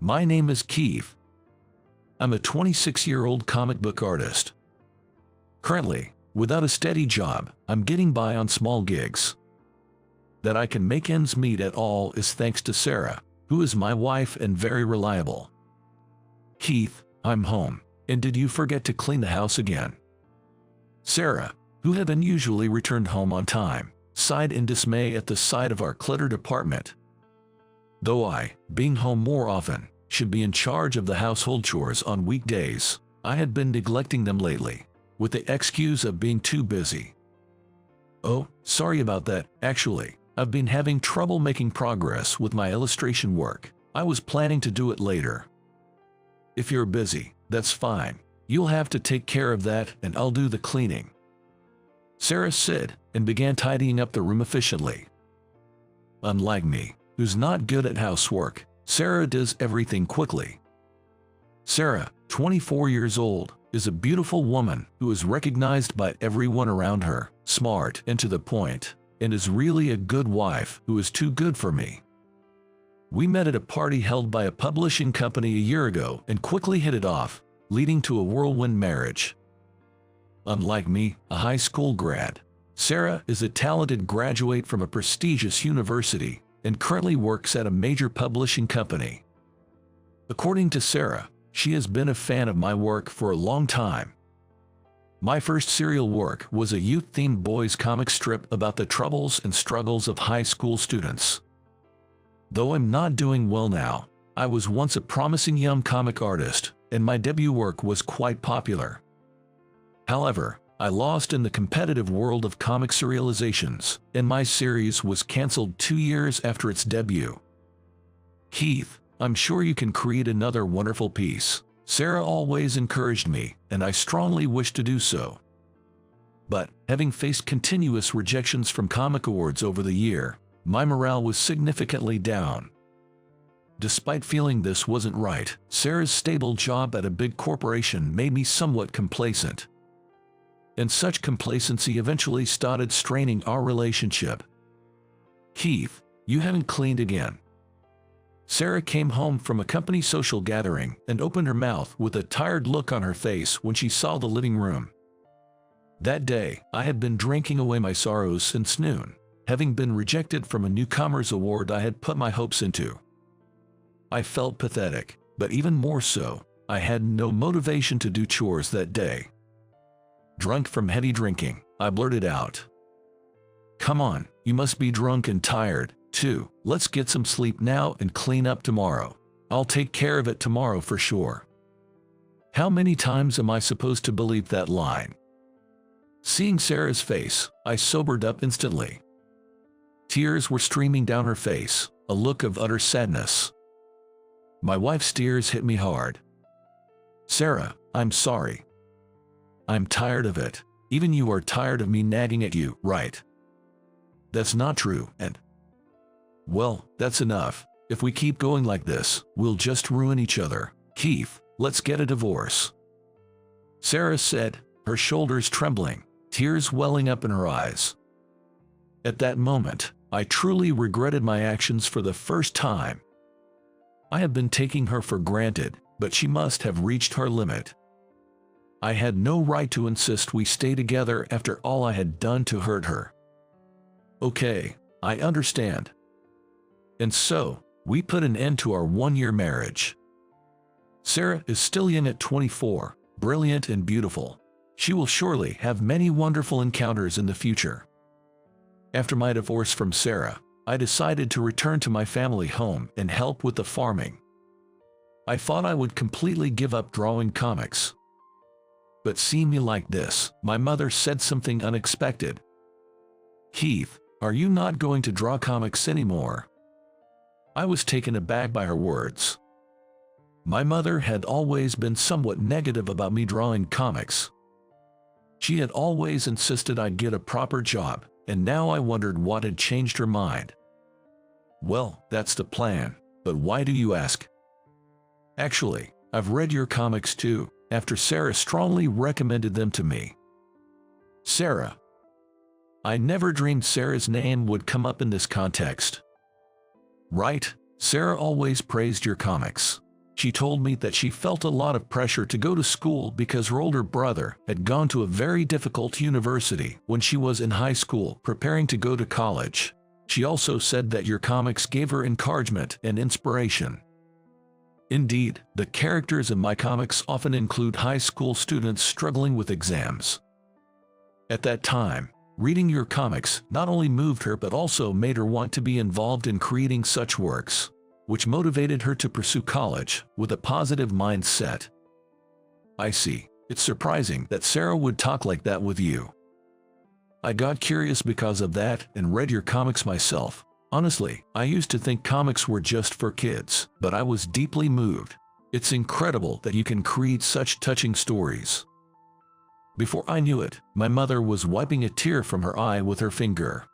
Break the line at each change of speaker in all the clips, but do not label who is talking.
My name is Keith. I'm a 26-year-old comic book artist. Currently, without a steady job, I'm getting by on small gigs. That I can make ends meet at all is thanks to Sarah, who is my wife and very reliable. Keith, I'm home, and did you forget to clean the house again? Sarah, who had unusually returned home on time, sighed in dismay at the sight of our cluttered apartment. Though I, being home more often, should be in charge of the household chores on weekdays, I had been neglecting them lately, with the excuse of being too busy. Oh, sorry about that, actually. I've been having trouble making progress with my illustration work. I was planning to do it later. If you're busy, that's fine. You'll have to take care of that and I'll do the cleaning. Sarah said and began tidying up the room efficiently. Unlike me, who's not good at housework, Sarah does everything quickly. Sarah, 24 years old, is a beautiful woman who is recognized by everyone around her, smart and to the point, and is really a good wife who is too good for me. We met at a party held by a publishing company a year ago and quickly hit it off, leading to a whirlwind marriage. Unlike me, a high school grad, Sarah is a talented graduate from a prestigious university and currently works at a major publishing company. According to Sarah, she has been a fan of my work for a long time. My first serial work was a youth-themed boys comic strip about the troubles and struggles of high school students. Though I'm not doing well now, I was once a promising young comic artist, and my debut work was quite popular. However, I lost in the competitive world of comic serializations, and my series was cancelled 2 years after its debut. Keith, I'm sure you can create another wonderful piece. Sarah always encouraged me, and I strongly wish to do so. But, having faced continuous rejections from comic awards over the year, my morale was significantly down. Despite feeling this wasn't right, Sarah's stable job at a big corporation made me somewhat complacent. And such complacency eventually started straining our relationship. Keith, you haven't cleaned again. Sarah came home from a company social gathering and opened her mouth with a tired look on her face when she saw the living room. That day, I had been drinking away my sorrows since noon, having been rejected from a newcomers award I had put my hopes into. I felt pathetic, but even more so, I had no motivation to do chores that day. Drunk from heavy drinking, I blurted out, "Come on, you must be drunk and tired, too. Let's get some sleep now and clean up tomorrow. I'll take care of it tomorrow for sure." How many times am I supposed to believe that line? Seeing Sarah's face, I sobered up instantly. Tears were streaming down her face, a look of utter sadness. My wife's tears hit me hard. Sarah, I'm sorry. I'm tired of it. Even you are tired of me nagging at you, right? That's not true, and well, that's enough. If we keep going like this, we'll just ruin each other. Keith, let's get a divorce. Sarah said, her shoulders trembling, tears welling up in her eyes. At that moment, I truly regretted my actions for the first time. I have been taking her for granted, but she must have reached her limit. I had no right to insist we stay together after all I had done to hurt her. Okay, I understand. And so, we put an end to our one-year marriage. Sarah is still young at 24, brilliant and beautiful. She will surely have many wonderful encounters in the future. After my divorce from Sarah, I decided to return to my family home and help with the farming. I thought I would completely give up drawing comics. But seeing me like this, my mother said something unexpected. Keith, are you not going to draw comics anymore? I was taken aback by her words. My mother had always been somewhat negative about me drawing comics. She had always insisted I'd get a proper job, and now I wondered what had changed her mind. Well, that's the plan, but why do you ask? Actually, I've read your comics too, after Sarah strongly recommended them to me. Sarah. I never dreamed Sarah's name would come up in this context. Right, Sarah always praised your comics. She told me that she felt a lot of pressure to go to school because her older brother had gone to a very difficult university when she was in high school preparing to go to college. She also said that your comics gave her encouragement and inspiration. Indeed, the characters in my comics often include high school students struggling with exams. At that time, reading your comics not only moved her but also made her want to be involved in creating such works, which motivated her to pursue college with a positive mindset. I see. It's surprising that Sarah would talk like that with you. I got curious because of that and read your comics myself. Honestly, I used to think comics were just for kids, but I was deeply moved. It's incredible that you can create such touching stories. Before I knew it, my mother was wiping a tear from her eye with her finger.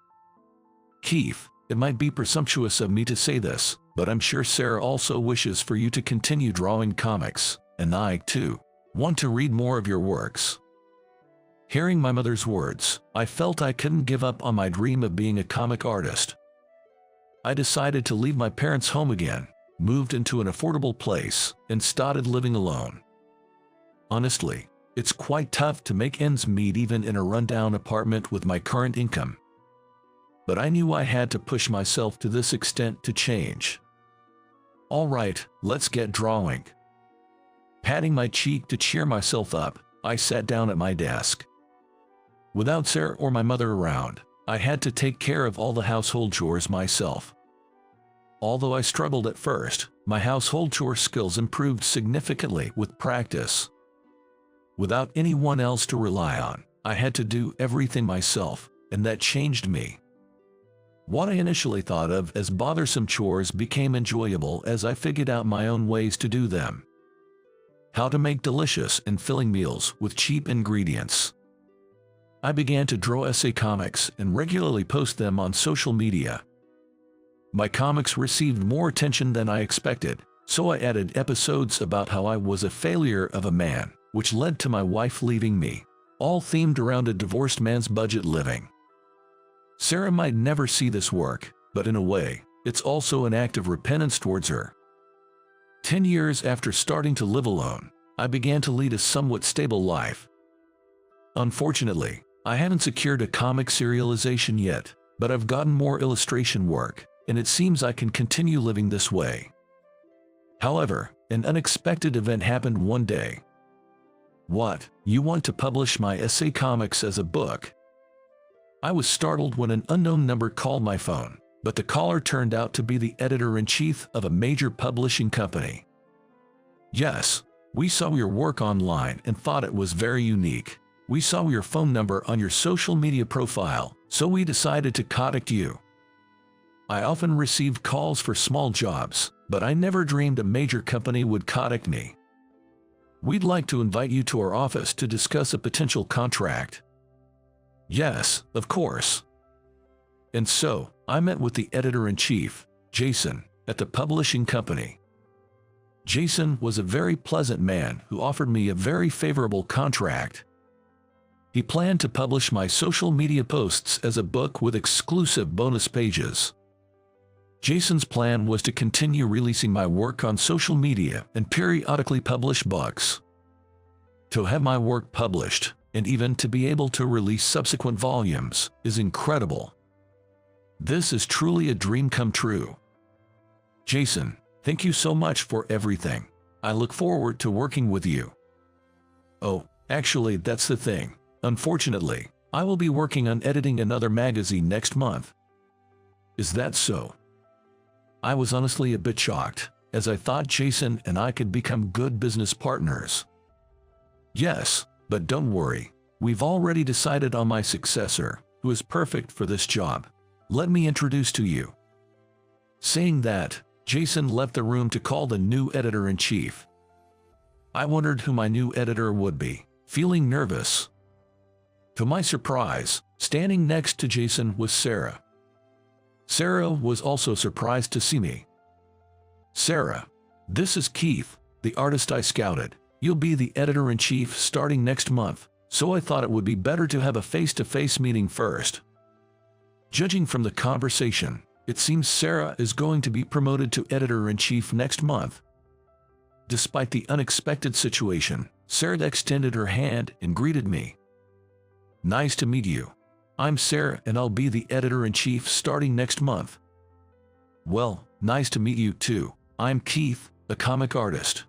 Keith, it might be presumptuous of me to say this, but I'm sure Sarah also wishes for you to continue drawing comics, and I, too, want to read more of your works. Hearing my mother's words, I felt I couldn't give up on my dream of being a comic artist. I decided to leave my parents' home again, moved into an affordable place, and started living alone. Honestly, it's quite tough to make ends meet even in a rundown apartment with my current income. But I knew I had to push myself to this extent to change. All right, let's get drawing. Patting my cheek to cheer myself up, I sat down at my desk. Without Sarah or my mother around, I had to take care of all the household chores myself. Although I struggled at first, my household chore skills improved significantly with practice. Without anyone else to rely on, I had to do everything myself, and that changed me. What I initially thought of as bothersome chores became enjoyable as I figured out my own ways to do them. How to make delicious and filling meals with cheap ingredients. I began to draw essay comics and regularly post them on social media. My comics received more attention than I expected, so I added episodes about how I was a failure of a man, which led to my wife leaving me, all themed around a divorced man's budget living. Sarah might never see this work, but in a way, it's also an act of repentance towards her. 10 years after starting to live alone, I began to lead a somewhat stable life. Unfortunately, I haven't secured a comic serialization yet, but I've gotten more illustration work, and it seems I can continue living this way. However, an unexpected event happened one day. What? You want to publish my essay comics as a book? I was startled when an unknown number called my phone, but the caller turned out to be the editor-in-chief of a major publishing company. Yes, we saw your work online and thought it was very unique. We saw your phone number on your social media profile, so we decided to contact you. I often received calls for small jobs, but I never dreamed a major company would contact me. We'd like to invite you to our office to discuss a potential contract. Yes, of course. And so, I met with the editor-in-chief, Jason, at the publishing company. Jason was a very pleasant man who offered me a very favorable contract. He planned to publish my social media posts as a book with exclusive bonus pages. Jason's plan was to continue releasing my work on social media and periodically publish books. To have my work published, and even to be able to release subsequent volumes, is incredible. This is truly a dream come true. Jason, thank you so much for everything. I look forward to working with you. Oh, actually, that's the thing. Unfortunately, I will be working on editing another magazine next month. Is that so? I was honestly a bit shocked, as I thought Jason and I could become good business partners. Yes, but don't worry. We've already decided on my successor, who is perfect for this job. Let me introduce to you. Saying that, Jason left the room to call the new editor-in-chief. I wondered who my new editor would be, feeling nervous. To my surprise, standing next to Jason was Sarah. Sarah was also surprised to see me. Sarah, this is Keith, the artist I scouted. You'll be the editor-in-chief starting next month, so I thought it would be better to have a face-to-face meeting first. Judging from the conversation, it seems Sarah is going to be promoted to editor-in-chief next month. Despite the unexpected situation, Sarah extended her hand and greeted me. "Nice to meet you. I'm Sarah and I'll be the editor-in-chief starting next month." "Well, nice to meet you too. I'm Keith, a comic artist.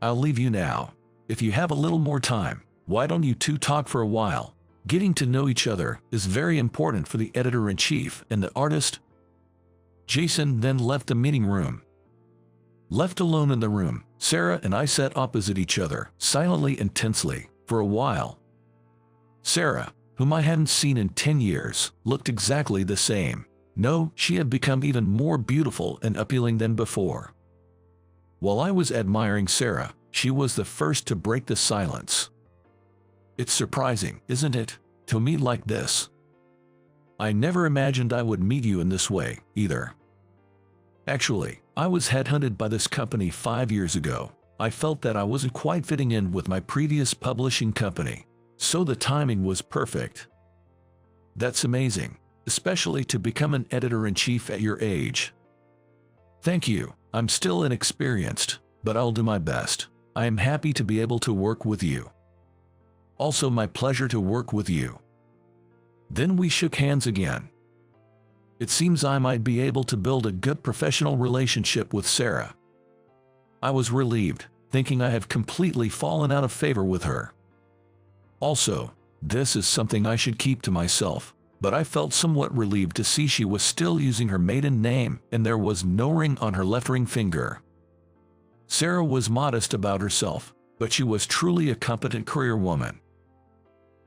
I'll leave you now. If you have a little more time, why don't you two talk for a while? Getting to know each other is very important for the editor-in-chief and the artist." Jason then left the meeting room. Left alone in the room, Sarah and I sat opposite each other, silently and tensely, for a while. Sarah, whom I hadn't seen in 10 years, looked exactly the same. No, she had become even more beautiful and appealing than before. While I was admiring Sarah, she was the first to break the silence. "It's surprising, isn't it, to meet like this? I never imagined I would meet you in this way, either. Actually, I was headhunted by this company 5 years ago. I felt that I wasn't quite fitting in with my previous publishing company, so the timing was perfect." "That's amazing, especially to become an editor-in-chief at your age." "Thank you. I'm still inexperienced, but I'll do my best. I am happy to be able to work with you." "Also my pleasure to work with you." Then we shook hands again. It seems I might be able to build a good professional relationship with Sarah. I was relieved, thinking I have completely fallen out of favor with her. Also, this is something I should keep to myself, but I felt somewhat relieved to see she was still using her maiden name and there was no ring on her left ring finger. Sarah was modest about herself, but she was truly a competent career woman.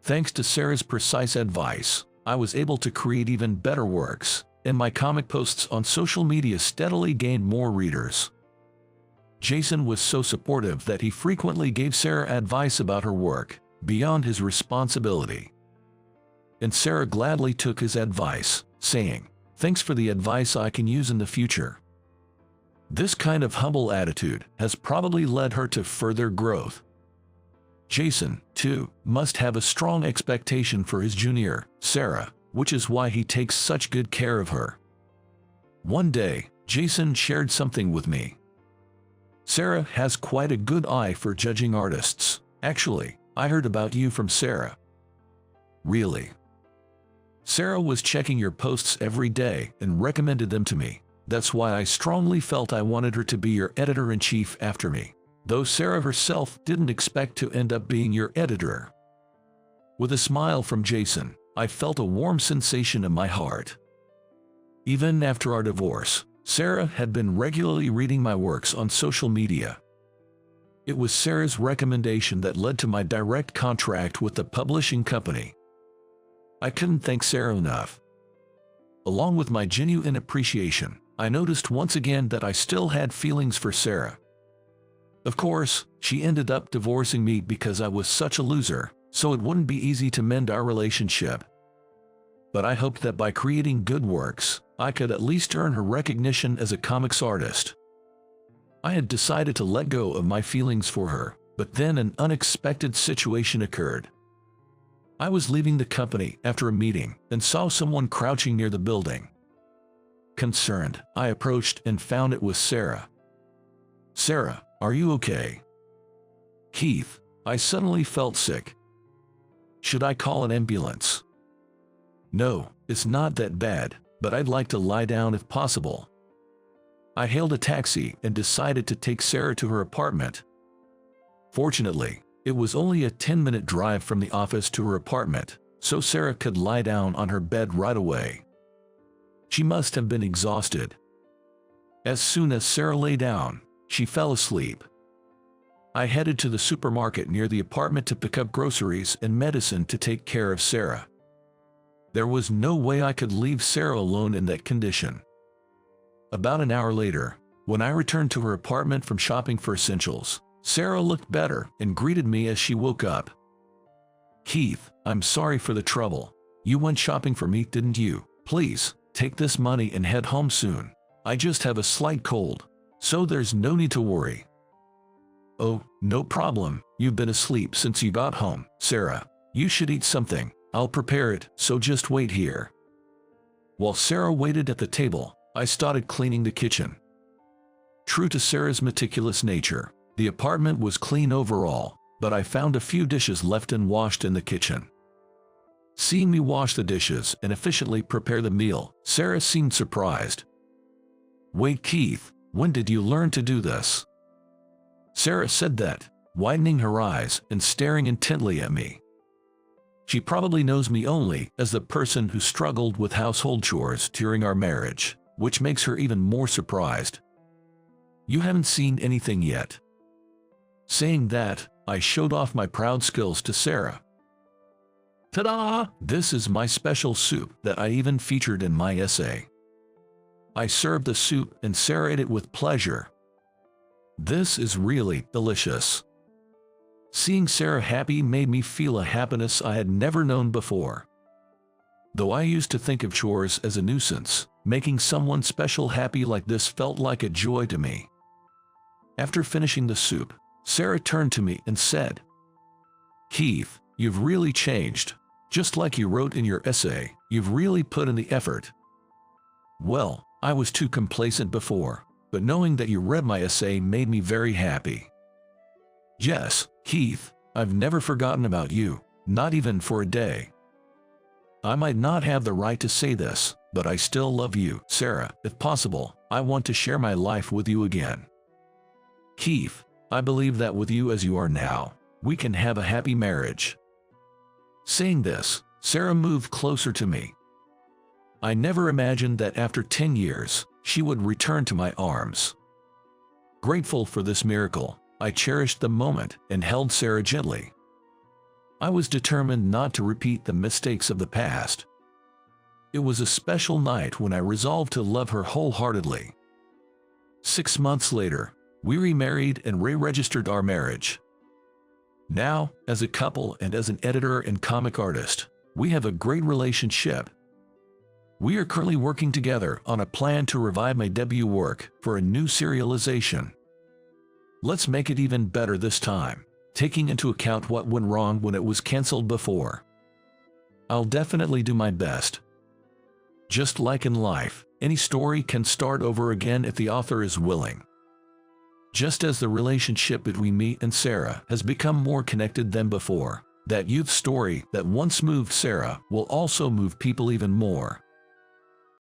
Thanks to Sarah's precise advice, I was able to create even better works, and my comic posts on social media steadily gained more readers. Jason was so supportive that he frequently gave Sarah advice about her work, beyond his responsibility. And Sarah gladly took his advice, saying, "Thanks for the advice I can use in the future." This kind of humble attitude has probably led her to further growth. Jason, too, must have a strong expectation for his junior, Sarah, which is why he takes such good care of her. One day, Jason shared something with me. "Sarah has quite a good eye for judging artists. Actually, I heard about you from Sarah." "Really?" "Sarah was checking your posts every day and recommended them to me. That's why I strongly felt I wanted her to be your editor-in-chief after me. Though Sarah herself didn't expect to end up being your editor." With a smile from Jason, I felt a warm sensation in my heart. Even after our divorce, Sarah had been regularly reading my works on social media. It was Sarah's recommendation that led to my direct contract with the publishing company. I couldn't thank Sarah enough. Along with my genuine appreciation, I noticed once again that I still had feelings for Sarah. Of course, she ended up divorcing me because I was such a loser, so it wouldn't be easy to mend our relationship. But I hoped that by creating good works, I could at least earn her recognition as a comics artist. I had decided to let go of my feelings for her, but then an unexpected situation occurred. I was leaving the company after a meeting and saw someone crouching near the building. Concerned, I approached and found it was Sarah. "Sarah, are you okay?" "Keith, I suddenly felt sick. Should I call an ambulance?" "No, it's not that bad, but I'd like to lie down if possible." I hailed a taxi and decided to take Sarah to her apartment. Fortunately, it was only a 10-minute drive from the office to her apartment, so Sarah could lie down on her bed right away. She must have been exhausted. As soon as Sarah lay down, she fell asleep. I headed to the supermarket near the apartment to pick up groceries and medicine to take care of Sarah. There was no way I could leave Sarah alone in that condition. About an hour later, when I returned to her apartment from shopping for essentials, Sarah looked better and greeted me as she woke up. "Keith, I'm sorry for the trouble. You went shopping for me, didn't you? Please, take this money and head home soon. I just have a slight cold, so there's no need to worry." "Oh, no problem. You've been asleep since you got home, Sarah. You should eat something. I'll prepare it, so just wait here." While Sarah waited at the table, I started cleaning the kitchen. True to Sarah's meticulous nature, the apartment was clean overall, but I found a few dishes left unwashed in the kitchen. Seeing me wash the dishes and efficiently prepare the meal, Sarah seemed surprised. "Wait, Keith, when did you learn to do this?" Sarah said that, widening her eyes and staring intently at me. She probably knows me only as the person who struggled with household chores during our marriage, which makes her even more surprised. "You haven't seen anything yet." Saying that, I showed off my proud skills to Sarah. Ta-da! This is my special soup that I even featured in my essay. I served the soup and Sarah ate it with pleasure. "This is really delicious." Seeing Sarah happy made me feel a happiness I had never known before. Though I used to think of chores as a nuisance, making someone special happy like this felt like a joy to me. After finishing the soup, Sarah turned to me and said, "Keith, you've really changed. Just like you wrote in your essay, you've really put in the effort." Well, I was too complacent before, but knowing that you read my essay made me very happy. "Yes, Keith, I've never forgotten about you, not even for a day." I might not have the right to say this, but I still love you, Sarah. If possible, I want to share my life with you again. Keith, I believe that with you as you are now, we can have a happy marriage. Saying this, Sarah moved closer to me. I never imagined that after 10 years, she would return to my arms. Grateful for this miracle, I cherished the moment and held Sarah gently. I was determined not to repeat the mistakes of the past. It was a special night when I resolved to love her wholeheartedly. 6 months later, we remarried and re-registered our marriage. Now, as a couple and as an editor and comic artist, we have a great relationship. We are currently working together on a plan to revive my debut work for a new serialization. Let's make it even better this time, taking into account what went wrong when it was cancelled before. I'll definitely do my best. Just like in life, any story can start over again if the author is willing. Just as the relationship between me and Sarah has become more connected than before, that youth story that once moved Sarah will also move people even more.